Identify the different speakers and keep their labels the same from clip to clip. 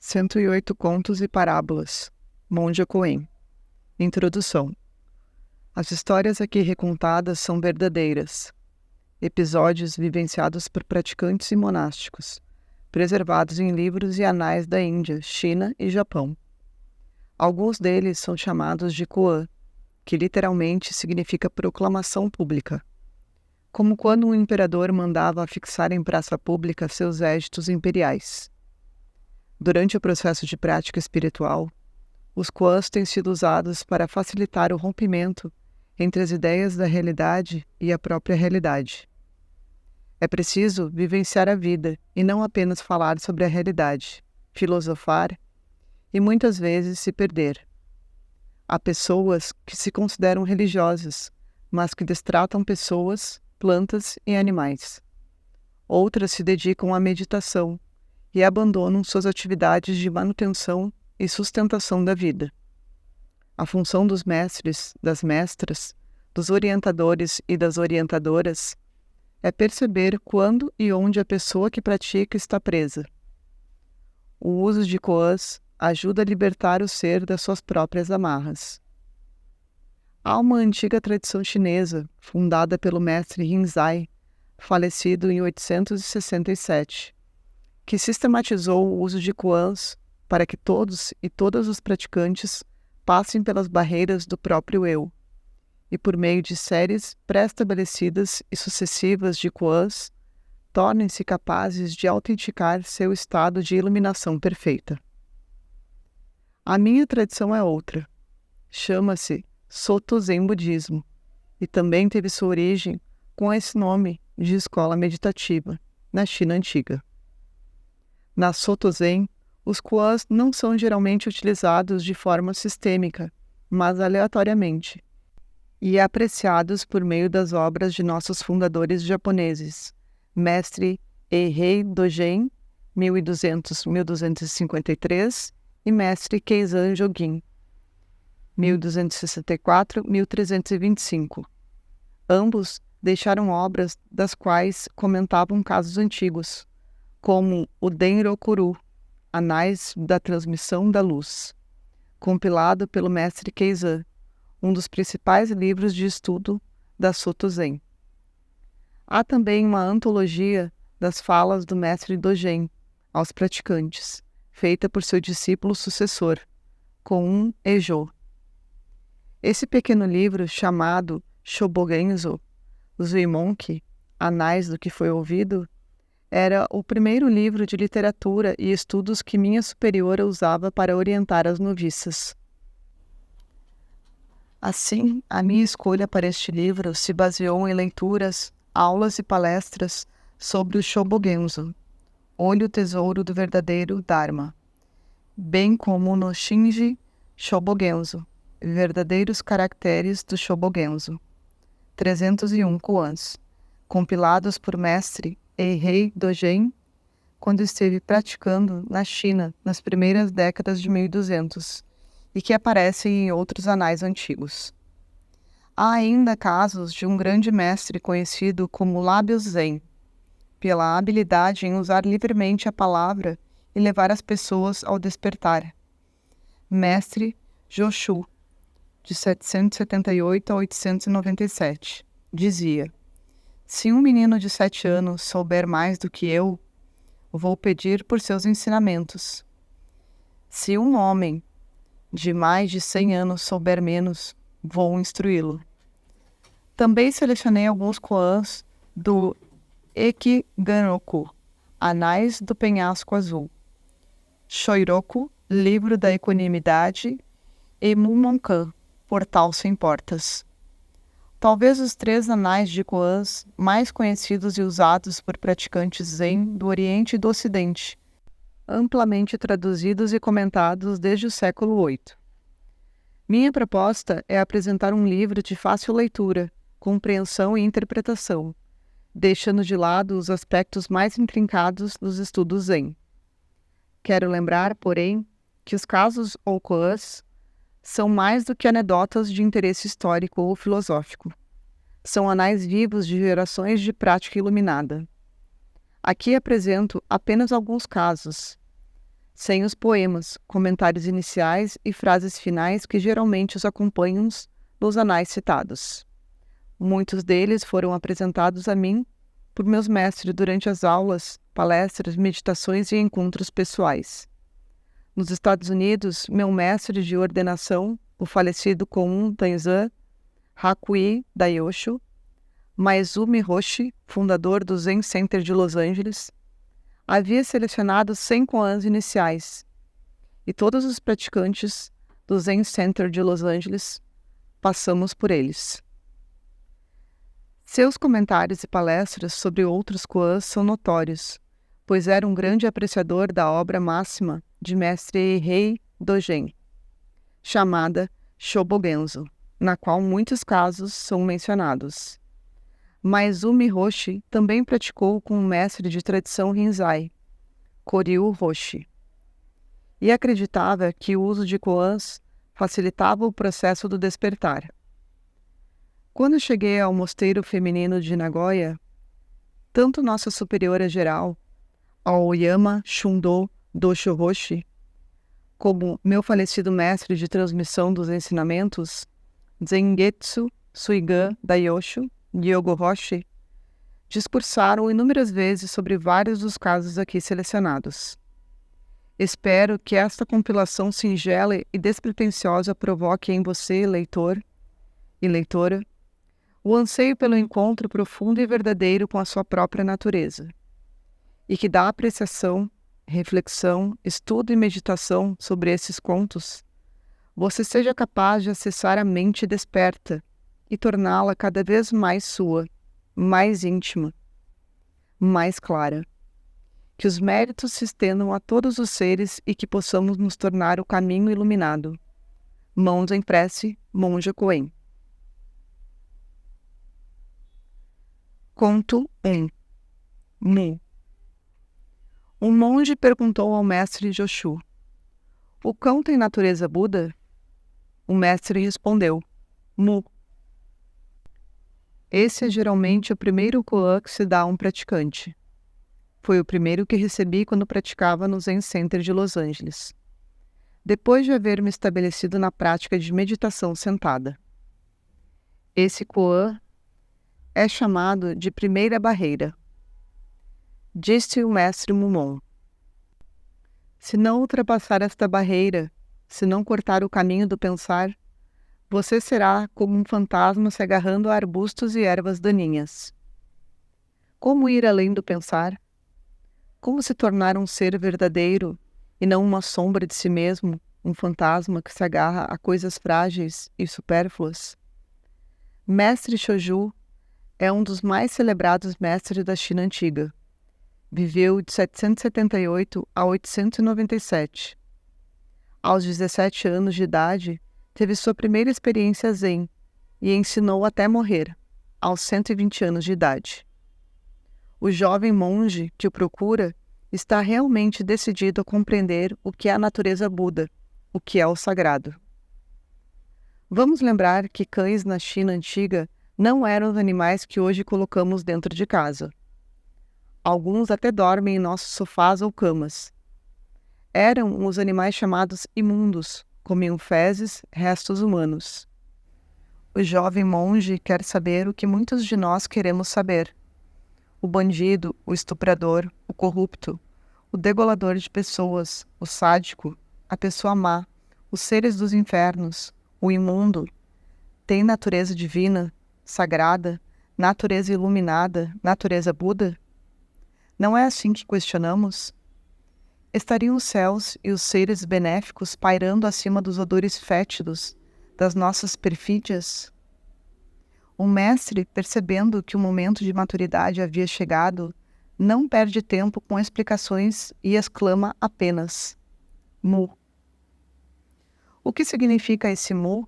Speaker 1: 108 Contos e Parábolas, Monja Coen. Introdução. As histórias aqui recontadas são verdadeiras. Episódios vivenciados por praticantes e monásticos, preservados em livros e anais da Índia, China e Japão. Alguns deles são chamados de koan, que literalmente significa proclamação pública, como quando um imperador mandava afixar em praça pública seus éditos imperiais. Durante o processo de prática espiritual, os koans têm sido usados para facilitar o rompimento entre as ideias da realidade e a própria realidade. É preciso vivenciar a vida e não apenas falar sobre a realidade, filosofar e muitas vezes se perder. Há pessoas que se consideram religiosas, mas que destratam pessoas, plantas e animais. Outras se dedicam à meditação e abandonam suas atividades de manutenção e sustentação da vida. A função dos mestres, das mestras, dos orientadores e das orientadoras é perceber quando e onde a pessoa que pratica está presa. O uso de koans ajuda a libertar o ser das suas próprias amarras. Há uma antiga tradição chinesa, fundada pelo mestre Rinzai, falecido em 867, que sistematizou o uso de koans para que todos e todas os praticantes passem pelas barreiras do próprio eu, e por meio de séries pré-estabelecidas e sucessivas de koans, tornem-se capazes de autenticar seu estado de iluminação perfeita. A minha tradição é outra. Chama-se Soto Zen Budismo, e também teve sua origem com esse nome de escola meditativa, na China antiga. Na Soto Zen, os koans não são geralmente utilizados de forma sistêmica, mas aleatoriamente, e apreciados por meio das obras de nossos fundadores japoneses, mestre Eihei Dogen, 1200-1253, e mestre Keizan Jogin, 1264-1325. Ambos deixaram obras das quais comentavam casos antigos, como o Denrokuru, Anais da Transmissão da Luz, compilado pelo mestre Keizan, um dos principais livros de estudo da Soto Zen. Há também uma antologia das falas do mestre Dogen aos praticantes, feita por seu discípulo sucessor, Koun Ejo. Esse pequeno livro, chamado Shobogenzo, Zuimonki, Anais do que foi ouvido, era o primeiro livro de literatura e estudos que minha superiora usava para orientar as noviças. Assim, a minha escolha para este livro se baseou em leituras, aulas e palestras sobre o Shobogenzo, Olho Tesouro do Verdadeiro Dharma, bem como no Shinji Shobogenzo, Verdadeiros Caracteres do Shobogenzo, 301 koans, compilados por mestre Eihei Dogen, quando esteve praticando na China nas primeiras décadas de 1200, e que aparecem em outros anais antigos. Há ainda casos de um grande mestre conhecido como Lábios Zen, pela habilidade em usar livremente a palavra e levar as pessoas ao despertar. Mestre Joshu, de 778 a 897, dizia: se um menino de 7 anos souber mais do que eu, vou pedir por seus ensinamentos. Se um homem de mais de 100 anos souber menos, vou instruí-lo. Também selecionei alguns koans do Ekiganroku, Anais do Penhasco Azul, Shoiroku, Livro da Equanimidade, e Mumonkan, Portal Sem Portas. Talvez os 3 anais de koans mais conhecidos e usados por praticantes Zen do Oriente e do Ocidente, amplamente traduzidos e comentados desde o século VIII. Minha proposta é apresentar um livro de fácil leitura, compreensão e interpretação, deixando de lado os aspectos mais intrincados dos estudos Zen. Quero lembrar, porém, que os casos ou koans são mais do que anedotas de interesse histórico ou filosófico. São anais vivos de gerações de prática iluminada. Aqui apresento apenas alguns casos. sem os poemas, comentários iniciais e frases finais que geralmente os acompanham nos anais citados. Muitos deles foram apresentados a mim por meus mestres durante as aulas, palestras, meditações e encontros pessoais. Nos Estados Unidos, meu mestre de ordenação, o falecido Koun Tenzan Hakuei Daiyosho, Maezumi Hoshi, fundador do Zen Center de Los Angeles, havia selecionado 100 koans iniciais, e todos os praticantes do Zen Center de Los Angeles passamos por eles. Seus comentários e palestras sobre outros koans são notórios, pois era um grande apreciador da obra máxima de mestre Eihei Dogen, chamada Shobogenzo, na qual muitos casos são mencionados. Maezumi Hoshi também praticou com o mestre de tradição Rinzai, Koryu Hoshi, e acreditava que o uso de koans facilitava o processo do despertar. Quando cheguei ao mosteiro feminino de Nagoya, tanto nossa superiora geral, Aoyama Shundo Dosho Hoshi, como meu falecido mestre de transmissão dos ensinamentos, Zengetsu Suigan Daiyosho Gyogo Hoshi, discursaram inúmeras vezes sobre vários dos casos aqui selecionados. Espero que esta compilação singela e despretensiosa provoque em você, leitor e leitora, o anseio pelo encontro profundo e verdadeiro com a sua própria natureza, e que da apreciação, reflexão, estudo e meditação sobre esses contos, você seja capaz de acessar a mente desperta e torná-la cada vez mais sua, mais íntima, mais clara. Que os méritos se estendam a todos os seres e que possamos nos tornar o caminho iluminado. Mãos em prece, Monja Coen. Conto 1. Mu. Um monge perguntou ao mestre Joshu: "O cão tem natureza Buda?" O mestre respondeu: "Mu." Esse é geralmente o primeiro koan que se dá a um praticante. Foi o primeiro que recebi quando praticava no Zen Center de Los Angeles, depois de haver me estabelecido na prática de meditação sentada. Esse koan é chamado de primeira barreira. Disse o mestre Mumon: "Se não ultrapassar esta barreira, se não cortar o caminho do pensar, você será como um fantasma se agarrando a arbustos e ervas daninhas. Como ir além do pensar? Como se tornar um ser verdadeiro e não uma sombra de si mesmo, um fantasma que se agarra a coisas frágeis e supérfluas?" Mestre Shoju é um dos mais celebrados mestres da China antiga. Viveu de 778 a 897. Aos 17 anos de idade, teve sua primeira experiência zen e ensinou até morrer, aos 120 anos de idade. O jovem monge que o procura está realmente decidido a compreender o que é a natureza Buda, o que é o sagrado. Vamos lembrar que cães na China antiga não eram os animais que hoje colocamos dentro de casa. Alguns até dormem em nossos sofás ou camas. Eram os animais chamados imundos, comiam fezes, restos humanos. O jovem monge quer saber o que muitos de nós queremos saber. O bandido, o estuprador, o corrupto, o degolador de pessoas, o sádico, a pessoa má, os seres dos infernos, o imundo, tem natureza divina, sagrada, natureza iluminada, natureza Buda? Não é assim que questionamos? Estariam os céus e os seres benéficos pairando acima dos odores fétidos das nossas perfídias? O mestre, percebendo que o momento de maturidade havia chegado, não perde tempo com explicações e exclama apenas: Mu. O que significa esse Mu?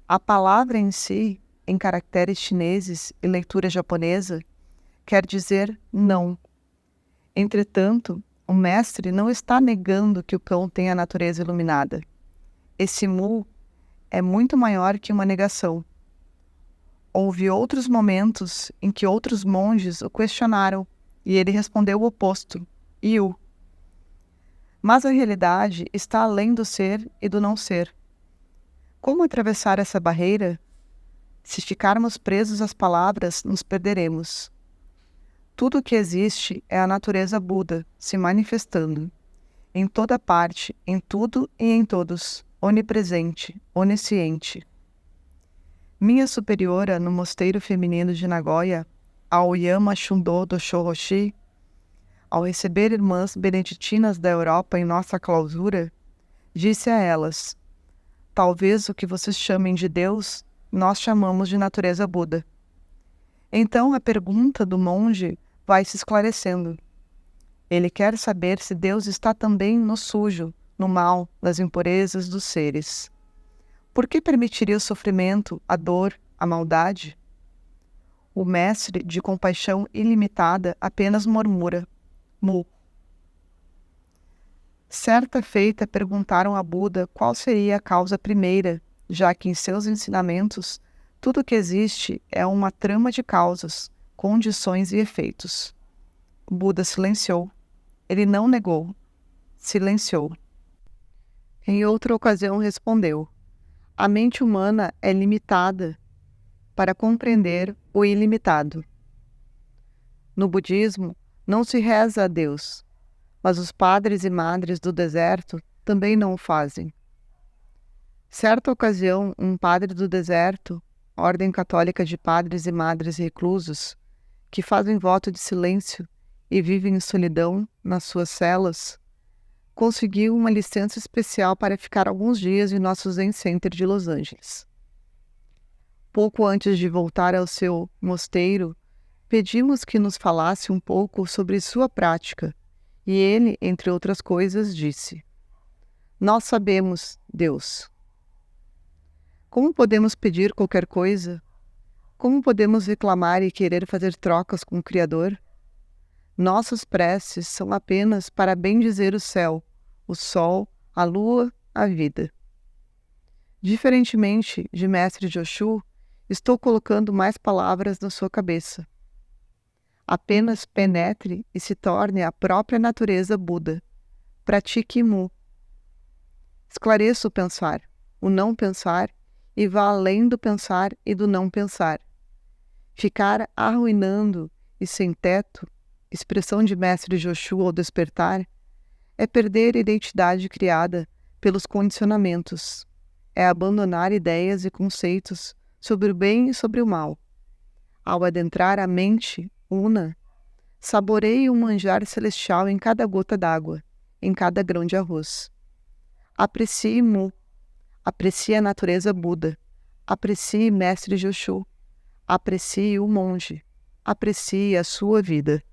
Speaker 1: A palavra em si, em caracteres chineses e leitura japonesa, quer dizer não. Entretanto, o mestre não está negando que o cão tem a natureza iluminada. Esse Mu é muito maior que uma negação. Houve outros momentos em que outros monges o questionaram e ele respondeu o oposto, Yu. Mas a realidade está além do ser e do não ser. Como atravessar essa barreira? Se ficarmos presos às palavras, nos perderemos. Tudo o que existe é a natureza Buda se manifestando, em toda parte, em tudo e em todos, onipresente, onisciente. Minha superiora no mosteiro feminino de Nagoya, Aoyama Shundo do Shōhoshi, ao receber irmãs beneditinas da Europa em nossa clausura, disse a elas: talvez o que vocês chamem de Deus, nós chamamos de natureza Buda. Então a pergunta do monge vai se esclarecendo. Ele quer saber se Deus está também no sujo, no mal, nas impurezas dos seres. Por que permitiria o sofrimento, a dor, a maldade? O mestre, de compaixão ilimitada, apenas murmura: Mu. Certa feita perguntaram a Buda qual seria a causa primeira, já que em seus ensinamentos tudo o que existe é uma trama de causas, condições e efeitos. Buda silenciou. Ele não negou. Silenciou. Em outra ocasião respondeu: a mente humana é limitada para compreender o ilimitado. No budismo, não se reza a Deus, mas os padres e madres do deserto também não o fazem. Certa ocasião, um padre do deserto, ordem católica de padres e madres reclusos, que fazem voto de silêncio e vivem em solidão nas suas celas, conseguiu uma licença especial para ficar alguns dias em nosso Zen Center de Los Angeles. Pouco antes de voltar ao seu mosteiro, pedimos que nos falasse um pouco sobre sua prática, e ele, entre outras coisas, disse: nós sabemos, Deus. Como podemos pedir qualquer coisa? Como podemos reclamar e querer fazer trocas com o Criador? Nossas preces são apenas para bendizer o céu, o sol, a lua, a vida. Diferentemente de Mestre Joshu, estou colocando mais palavras na sua cabeça. Apenas penetre e se torne a própria natureza Buda. Pratique Mu. Esclareça o pensar, o não pensar, e vá além do pensar e do não pensar. Ficar arruinando e sem teto, expressão de Mestre Joshu ao despertar, é perder a identidade criada pelos condicionamentos. É abandonar ideias e conceitos sobre o bem e sobre o mal. Ao adentrar a mente una, saboreie um manjar celestial em cada gota d'água, em cada grão de arroz. Aprecie Mu, aprecie a natureza Buda, aprecie Mestre Joshu, aprecie o monge, aprecie a sua vida.